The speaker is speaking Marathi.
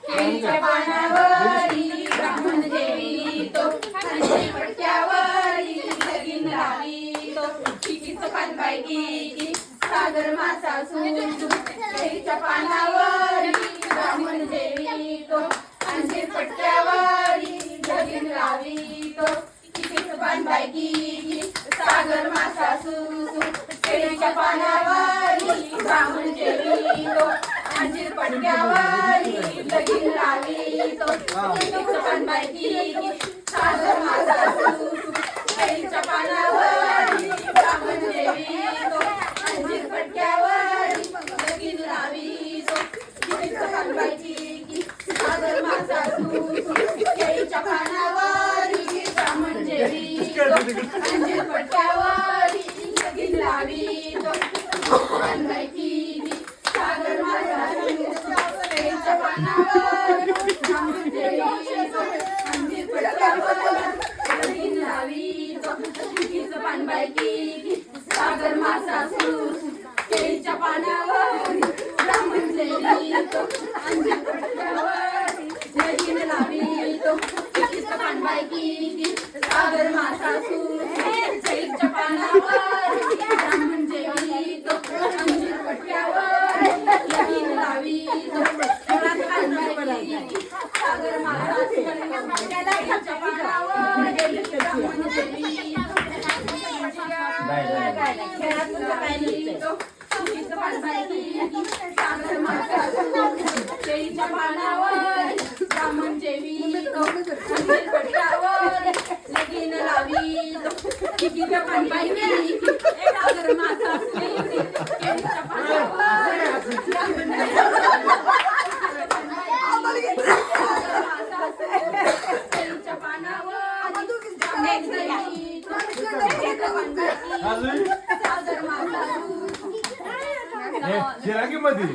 केळीच्या पानावरी ब्राह्मण जेवितो, खांद्याच्या पटक्यावरी लगीन लावितो. चिकीचं पान बायकी सागर मासा सुसू, केळीच्या पानावरी ब्राह्मण जेवितो, खांद्याच्या पटक्यावरी लगीन लावितो. चिकीचं पान बायकी सागर मासा सुसू, केळीच्या पानावरी ब्राह्मण जेवितो, अंजीर पटक्यावरी लगीन लावितो. चिकीचं पान बायकी सागर मासा सुसू, केळीच्या पानावरी ब्राह्मण जेवितो, अंजीर पटक्यावरी लगीन लावितो. चिकीचं पान बायकी सागर मासा सुसू, केळीच्या पानावरी ब्राह्मण जेवितो, अंजीर पटक्यावरी लगीन लावितो. पान बायकी सागर मासा सुसू, केळीच्या पानावरी ब्राह्मण जेवितो, अंजीर पटक्यावरी लगीन लावितो. चिकीचं पान बायकी सागर मासा सुसू, केळीच्या पानावरी ब्राह्मण जेवितो, अंजीर पटक्यावरी लगीन लावितो. चिकीचं पान बायकी सागर मासा सुसू, केळीच्या पानावरी ब्राह्मण जेवितो, अंजीर पटक्यावरी लगीन लावितो. पान बायकी सागर मासा सुसू, केळीच्या पानावरी ब्राह्मण जेवितो, चिकीचं पान बायकी सागर मासा सुसू, केळीच्या पानावरी ब्राह्मण जेवितो, अंजीर पटक्यावरी लगीन लावितो. चिकीचं पान बायकी सागर मासा सुसू, केळीच्या पानावरी ब्राह्मण केळीच्या पानावरी सागर मासा सुसू. मध्ये